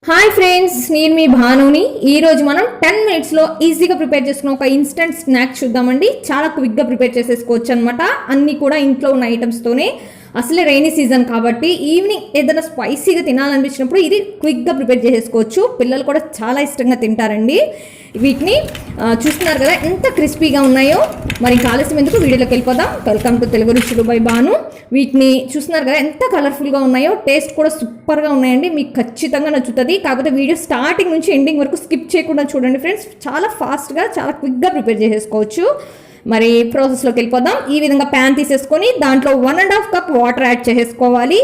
Hi friends, నేను మీ భానుని. ఈరోజు మనం 10 మినిట్స్లో ఈజీగా ప్రిపేర్ చేసుకున్న ఒక ఇన్స్టెంట్ స్నాక్ చూద్దామండి. చాలా క్విక్గా ప్రిపేర్ చేసేసుకోవచ్చు అనమాట. అన్నీ కూడా ఇంట్లో ఉన్న ఐటమ్స్తోనే. అసలే రైనీ సీజన్ కాబట్టి ఈవినింగ్ ఏదైనా స్పైసీగా తినాలనిపించినప్పుడు ఇది క్విక్గా ప్రిపేర్ చేసేసుకోవచ్చు. పిల్లలు కూడా చాలా ఇష్టంగా తింటారండి. వీటిని చూస్తున్నారు కదా ఎంత క్రిస్పీగా ఉన్నాయో. మరి ఆలస్యం ఎందుకు వీడియోలోకి వెళ్ళిపోదాం. వెల్కమ్ టు తెలుగు రుచులు బై భాను. వీటిని చూస్తున్నారు కదా ఎంత కలర్ఫుల్గా ఉన్నాయో. టేస్ట్ కూడా సూపర్గా ఉన్నాయండి. మీకు ఖచ్చితంగా నచ్చుతుంది. కాకపోతే వీడియో స్టార్టింగ్ నుంచి ఎండింగ్ వరకు స్కిప్ చేయకుండా చూడండి ఫ్రెండ్స్. చాలా ఫాస్ట్గా చాలా క్విక్గా ప్రిపేర్ చేసేసుకోవచ్చు. మరి ప్రాసెస్లోకి వెళ్ళిపోదాం. ఈ విధంగా ప్యాన్ తీసేసుకొని దాంట్లో 1.5 కప్ వాటర్ యాడ్ చేసేసుకోవాలి.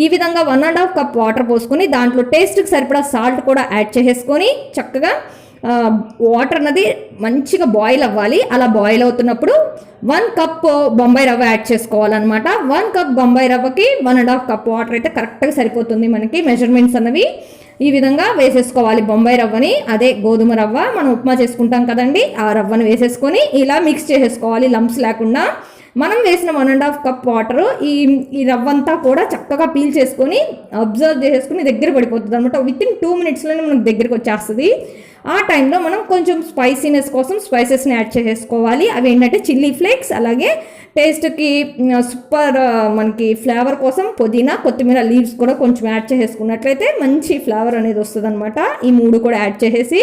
ఈ విధంగా 1.5 కప్ వాటర్ పోసుకొని దాంట్లో టేస్ట్కి సరిపడా సాల్ట్ కూడా యాడ్ చేసేసుకొని చక్కగా వాటర్ అన్నది మంచిగా బాయిల్ అవ్వాలి. అలా బాయిల్ అవుతున్నప్పుడు 1 కప్ బొంబాయి రవ్వ యాడ్ చేసుకోవాలన్నమాట. 1 కప్ బొంబాయి రవ్వకి 1.5 కప్ వాటర్ అయితే కరెక్ట్గా సరిపోతుంది మనకి. మెజర్మెంట్స్ అన్నవి ఈ విధంగా వేసేసుకోవాలి. బొంబాయి రవ్వని, అదే గోధుమ రవ్వ మనం ఉప్మా చేసుకుంటాం కదండి, ఆ రవ్వను వేసేసుకొని ఇలా మిక్స్ చేసేసుకోవాలి లంప్స్ లేకుండా. మనం వేసిన 1.5 కప్ వాటర్ ఈ రవ్వంతా కూడా చక్కగా పీల్ చేసుకొని అబ్జర్వ్ చేసేసుకుని దగ్గర పడిపోతుంది అనమాట. వితిన్ 2 మినిట్స్లోనే మనకు దగ్గరికి వచ్చేస్తుంది. ఆ టైంలో మనం కొంచెం స్పైసీనెస్ కోసం స్పైసెస్ని యాడ్ చేసేసుకోవాలి. అవి ఏంటంటే చిల్లీ ఫ్లేక్స్, అలాగే టేస్ట్కి సూపర్ మనకి ఫ్లేవర్ కోసం పుదీనా, కొత్తిమీర లీవ్స్ కూడా కొంచెం యాడ్ చేసేసుకున్నట్లయితే మంచి ఫ్లేవర్ అనేది వస్తుంది అనమాట. ఈ 3 కూడా యాడ్ చేసేసి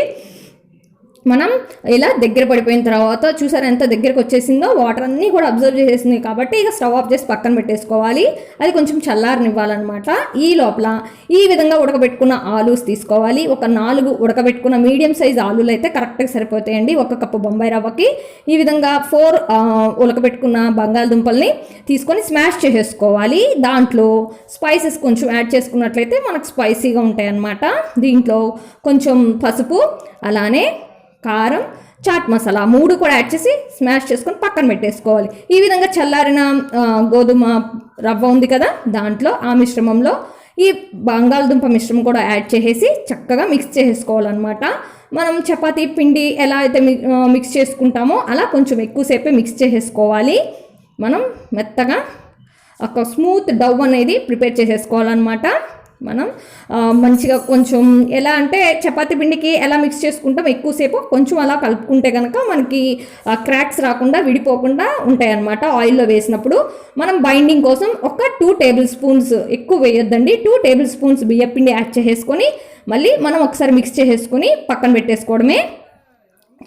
మనం ఇలా దగ్గర పడిపోయిన తర్వాత చూసారా ఎంత దగ్గరకు వచ్చేసిందో. వాటర్ అన్నీ కూడా అబ్జర్వ్ చేసేసింది కాబట్టి ఇక స్టవ్ ఆఫ్ చేసి పక్కన పెట్టేసుకోవాలి. అది కొంచెం చల్లారనివ్వాలన్నమాట. ఈ లోపల ఈ విధంగా ఉడకబెట్టుకున్న ఆలూస్ తీసుకోవాలి. ఒక 4 ఉడకబెట్టుకున్న మీడియం సైజ్ ఆలూలు అయితే కరెక్ట్గా సరిపోతాయండి 1 కప్పు బొంబాయి రవ్వకి. ఈ విధంగా 4 ఉడకబెట్టుకున్న బంగాళదుంపల్ని తీసుకొని స్మాష్ చేసేసుకోవాలి. దాంట్లో స్పైసెస్ కొంచెం యాడ్ చేసుకున్నట్లయితే మనకు స్పైసీగా ఉంటాయి అన్నమాట. దీంట్లో కొంచెం పసుపు, అలానే కారం, చాట్ మసాలా 3 కూడా యాడ్ చేసి స్మాష్ చేసుకొని పక్కన పెట్టేసుకోవాలి. ఈ విధంగా చల్లారిన గోధుమ రవ్వ ఉంది కదా, దాంట్లో ఆ మిశ్రమంలో ఈ బంగాళదుంప మిశ్రమం కూడా యాడ్ చేసేసి చక్కగా మిక్స్ చేసేసుకోవాలన్నమాట. మనం చపాతీ పిండి ఎలా అయితే మిక్స్ చేసుకుంటామో అలా కొంచెం ఎక్కువసేపే మిక్స్ చేసేసుకోవాలి. మనం మెత్తగా ఒక స్మూత్ డౌ అనేది ప్రిపేర్ చేసేసుకోవాలన్నమాట. మనం మంచిగా కొంచెం ఎలా అంటే చపాతీ పిండికి ఎలా మిక్స్ చేసుకుంటాం ఎక్కువసేపు కొంచెం అలా కలుపుకుంటే కనుక మనకి క్రాక్స్ రాకుండా విడిపోకుండా ఉంటాయి అన్నమాట. ఆయిల్లో వేసినప్పుడు మనం బైండింగ్ కోసం ఒక 2 టేబుల్ స్పూన్స్, ఎక్కువ వేయొద్దండి, 2 టేబుల్ స్పూన్స్ బియ్యపిండి యాడ్ చేసేసుకొని మళ్ళీ మనం ఒకసారి మిక్స్ చేసేసుకొని పక్కన పెట్టేసుకోవడమే.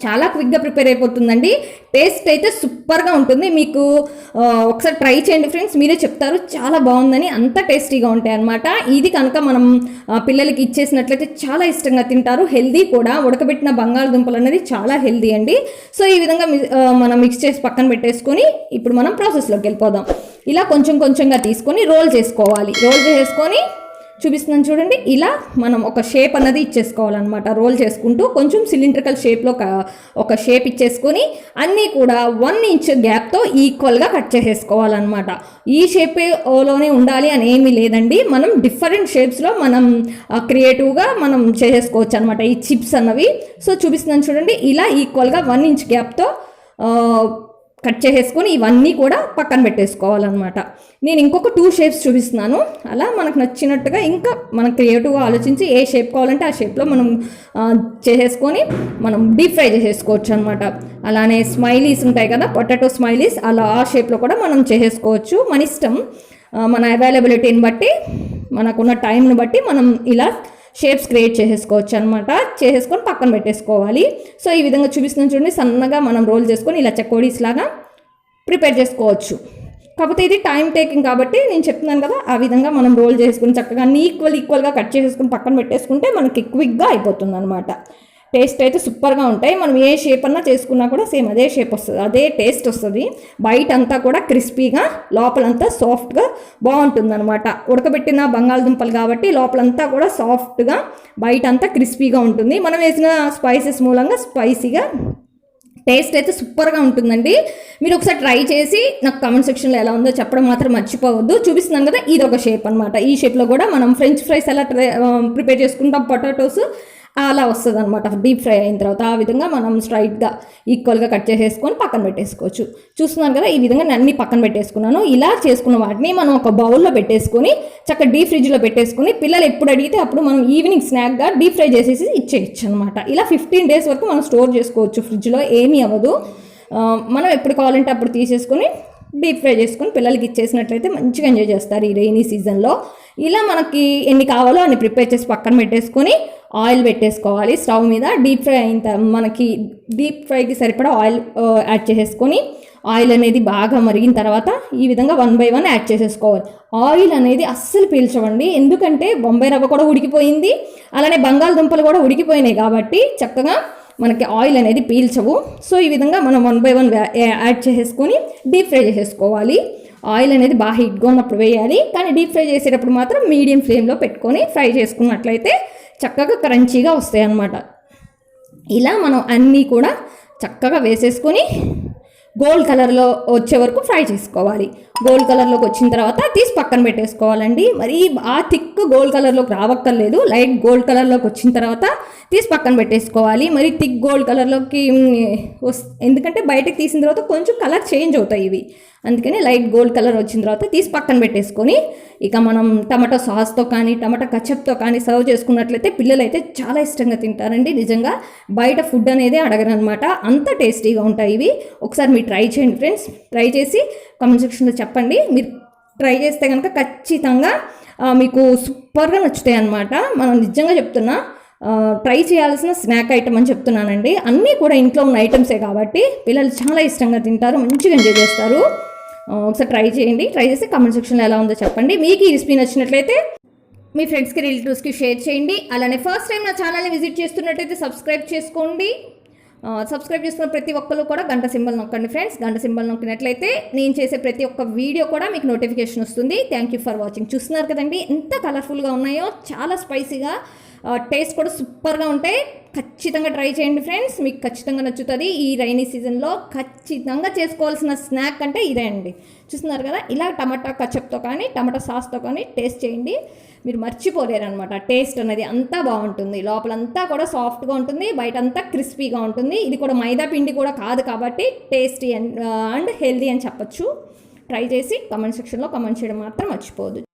చాలా క్విక్గా ప్రిపేర్ అయిపోతుందండి. టేస్ట్ అయితే సూపర్గా ఉంటుంది. మీకు ఒకసారి ట్రై చేయండి ఫ్రెండ్స్, మీరే చెప్తారు చాలా బాగుందని. అంత టేస్టీగా ఉంటాయి అన్నమాట. ఇది కనుక మనం పిల్లలకి ఇచ్చేసినట్లయితే చాలా ఇష్టంగా తింటారు. హెల్దీ కూడా. ఉడకబెట్టిన బంగాళదుంపలు అనేది చాలా హెల్దీ అండి. సో ఈ విధంగా మనం మిక్స్ చేసి పక్కన పెట్టేసుకొని ఇప్పుడు మనం ప్రాసెస్లోకి వెళ్ళిపోదాం. ఇలా కొంచెం కొంచెంగా తీసుకొని రోల్ చేసుకోవాలి. రోల్ చేసుకొని చూపిస్తున్నాను చూడండి. ఇలా మనం ఒక షేప్ అన్నది ఇచ్చేసుకోవాలన్నమాట. రోల్ చేసుకుంటూ కొంచెం సిలిండ్రికల్ షేప్లో ఒక షేప్ ఇచ్చేసుకొని అన్నీ కూడా 1 ఇంచ్ గ్యాప్తో ఈక్వల్గా కట్ చేసేసుకోవాలన్నమాట. ఈ షేప్లోనే ఉండాలి అని ఏమీ లేదండి. మనం డిఫరెంట్ షేప్స్లో మనం క్రియేటివ్గా మనం చేసేసుకోవచ్చు అనమాట ఈ చిప్స్ అన్నవి. సో చూపిస్తున్నాను చూడండి. ఇలా ఈక్వల్గా 1 ఇంచ్ గ్యాప్తో కట్ చేసేసుకొని ఇవన్నీ కూడా పక్కన పెట్టేసుకోవాలన్నమాట. నేను ఇంకొక 2 షేప్స్ చూపిస్తున్నాను. అలా మనకు నచ్చినట్టుగా ఇంకా మనం క్రియేటివ్గా ఆలోచించి ఏ షేప్ కావాలంటే ఆ షేప్లో మనం చేసేసుకొని మనం డీప్ ఫ్రై చేసేసుకోవచ్చు అనమాట. అలానే స్మైలీస్ ఉంటాయి కదా, పొటాటో స్మైలీస్, అలా ఆ షేప్లో కూడా మనం చేసేసుకోవచ్చు. మన ఇష్టం, మన అవైలబిలిటీని బట్టి, మనకున్న టైంని బట్టి మనం ఇలా షేప్స్ క్రియేట్ చేసేసుకోవచ్చు అనమాట. చేసేసుకొని పక్కన పెట్టేసుకోవాలి. సో ఈ విధంగా చూపిస్తున్నాను చూడండి. సన్నగా మనం రోల్ చేసుకొని ఇలా చకోడీస్ లాగా ప్రిపేర్ చేసుకోవచ్చు. కాకపోతే ఇది టైం టేకింగ్ కాబట్టి నేను చెప్తున్నాను కదా, ఆ విధంగా మనం రోల్ చేసుకుని చక్కగా ఈక్వల్గా కట్ చేసేసుకుని పక్కన పెట్టేసుకుంటే మనకి క్విక్గా అయిపోతుంది అనమాట. టేస్ట్ అయితే సూపర్గా ఉంటాయి. మనం ఏ షేప్ అన్నా చేసుకున్నా కూడా సేమ్ అదే షేప్ వస్తుంది, అదే టేస్ట్ వస్తుంది. బయట అంతా కూడా క్రిస్పీగా, లోపలంతా సాఫ్ట్గా బాగుంటుంది అనమాట. ఉడకబెట్టిన బంగాళదుంపలు కాబట్టి లోపలంతా కూడా సాఫ్ట్గా, బయట అంతా క్రిస్పీగా ఉంటుంది. మనం వేసిన స్పైసెస్ మూలంగా స్పైసీగా టేస్ట్ అయితే సూపర్గా ఉంటుందండి. మీరు ఒకసారి ట్రై చేసి నాకు కామెంట్ సెక్షన్లో ఎలా ఉందో చెప్పడం మాత్రం మర్చిపోవద్దు. చూపిస్తున్నాను కదా, ఇది ఒక షేప్ అనమాట. ఈ షేప్లో కూడా మనం ఫ్రెంచ్ ఫ్రైస్ ఎలా ప్రిపేర్ చేసుకుంటాం పొటాటోస్, అలా వస్తుంది అనమాట డీప్ ఫ్రై అయిన తర్వాత. ఆ విధంగా మనం స్ట్రైట్గా ఈక్వల్గా కట్ చేసేసుకొని పక్కన పెట్టేసుకోవచ్చు. చూస్తున్నాను కదా, ఈ విధంగా నేను అన్ని పక్కన పెట్టేసుకున్నాను. ఇలా చేసుకున్న వాటిని మనం ఒక బౌల్లో పెట్టేసుకొని చక్కగా డీప్ ఫ్రిడ్జ్లో పెట్టేసుకొని పిల్లలు ఎప్పుడు అడిగితే అప్పుడు మనం ఈవినింగ్ స్నాక్గా డీప్ ఫ్రై చేసేసి ఇచ్చేయచ్చు అనమాట. ఇలా 15 days వరకు మనం స్టోర్ చేసుకోవచ్చు ఫ్రిడ్జ్లో, ఏమీ అవ్వదు. మనం ఎప్పుడు కావాలంటే అప్పుడు తీసేసుకొని డీప్ ఫ్రై చేసుకొని పిల్లలకి ఇచ్చేసినట్లయితే మంచిగా ఎంజాయ్ చేస్తారు ఈ రైనీ సీజన్లో. ఇలా మనకి ఎన్ని కావాలో అన్ని ప్రిపేర్ చేసి పక్కన పెట్టేసుకొని ఆయిల్ పెట్టేసుకోవాలి స్టవ్ మీద. డీప్ ఫ్రై అయిన మనకి డీప్ ఫ్రైకి సరిపడా ఆయిల్ యాడ్ చేసేసుకొని ఆయిల్ అనేది బాగా మరిగిన తర్వాత ఈ విధంగా 1 by 1 యాడ్ చేసేసుకోవాలి. ఆయిల్ అనేది అస్సలు పీల్చవండి, ఎందుకంటే బొంబాయి రవ్వ కూడా ఉడికిపోయింది, అలానే బంగాళదుంపలు కూడా ఉడికిపోయినాయి కాబట్టి చక్కగా మనకి ఆయిల్ అనేది పీల్చవు. సో ఈ విధంగా మనం 1 by 1 యాడ్ చేసేసుకొని డీప్ ఫ్రై చేసేసుకోవాలి. ఆయిల్ అనేది బాగా హీట్గా ఉన్నప్పుడు వేయాలి, కానీ డీప్ ఫ్రై చేసేటప్పుడు మాత్రం మీడియం ఫ్లేమ్లో పెట్టుకొని ఫ్రై చేసుకున్నట్లయితే చక్కగా క్రంచీగా వస్తాయి అన్నమాట. ఇలా మనం అన్నీ కూడా చక్కగా వేసేసుకొని గోల్డ్ కలర్లో వచ్చే వరకు ఫ్రై చేసుకోవాలి. గోల్డ్ కలర్లోకి వచ్చిన తర్వాత తీసి పక్కన పెట్టేసుకోవాలండి. మరీ ఆ థిక్ గోల్డ్ కలర్లోకి రావక్కర్లేదు, లైట్ గోల్డ్ కలర్లోకి వచ్చిన తర్వాత తీసి పక్కన పెట్టేసుకోవాలి. మరి థిక్ గోల్డ్ కలర్లోకి ఎందుకంటే బయటకు తీసిన తర్వాత కొంచెం కలర్ చేంజ్ అవుతాయి ఇవి, అందుకని లైట్ గోల్డ్ కలర్ వచ్చిన తర్వాత తీసి పక్కన పెట్టేసుకొని ఇక మనం టమాటో సాస్తో కానీ టమాటో కచప్తో కానీ సర్వ్ చేసుకున్నట్లయితే పిల్లలు అయితే చాలా ఇష్టంగా తింటారండి. నిజంగా బయట ఫుడ్ అనేది అడగరనమాట, అంత టేస్టీగా ఉంటాయి ఇవి. ఒకసారి మీరు ట్రై చేయండి ఫ్రెండ్స్, ట్రై చేసి కామెంట్ సెక్షన్లో చెప్పండి. మీరు ట్రై చేస్తే కనుక ఖచ్చితంగా మీకు సూపర్గా నచ్చుతాయి అన్నమాట. మనం నిజంగా చెప్తున్నా, ట్రై చేయాల్సిన స్నాక్ ఐటమ్ అని చెప్తున్నానండి. అన్నీ కూడా ఇంట్లో ఉన్న ఐటమ్సే కాబట్టి పిల్లలు చాలా ఇష్టంగా తింటారు, మంచిగా ఎంజాయ్ చేస్తారు. ఒకసారి ట్రై చేయండి, ట్రై చేసి కామెంట్ సెక్షన్లో ఎలా ఉందో చెప్పండి. మీకు ఈ రెసిపీ నచ్చినట్లయితే మీ ఫ్రెండ్స్కి రిలేటివ్స్కి షేర్ చేయండి. అలానే ఫస్ట్ టైం నా ఛానల్ని విజిట్ చేస్తున్నట్టయితే సబ్స్క్రైబ్ చేసుకోండి. సబ్స్క్రైబ్ చేసుకున్న ప్రతి ఒక్కరు కూడా గంట సింబల్ నొక్కండి ఫ్రెండ్స్. గంట సింబల్ నొక్కినట్లయితే నేను చేసే ప్రతి ఒక్క వీడియో కూడా మీకు నోటిఫికేషన్ వస్తుంది. Thank you for watching. చూస్తున్నారు కదండి ఎంత కలర్ఫుల్గా ఉన్నాయో, చాలా స్పైసీగా, టేస్ట్ కూడా సూపర్గా ఉంటాయి. ఖచ్చితంగా ట్రై చేయండి ఫ్రెండ్స్, మీకు ఖచ్చితంగా నచ్చుతుంది. ఈ రైనీ సీజన్లో ఖచ్చితంగా చేసుకోవాల్సిన స్నాక్ అంటే ఇదే అండి. చూస్తున్నారు కదా, ఇలా టమాటా కచప్తో కానీ టమాటా సాస్తో కానీ టేస్ట్ చేయండి, మీరు మర్చిపోలేరు అనమాట. టేస్ట్ అనేది అంతా బాగుంటుంది, లోపలంతా కూడా సాఫ్ట్గా ఉంటుంది, బయట అంతా క్రిస్పీగా ఉంటుంది. ఇది కూడా మైదా పిండి కూడా కాదు కాబట్టి టేస్టీ అండ్ హెల్దీ అని చెప్పచ్చు. ట్రై చేసి కామెంట్ సెక్షన్లో కామెంట్ చేయడం మాత్రం మర్చిపోవద్దు.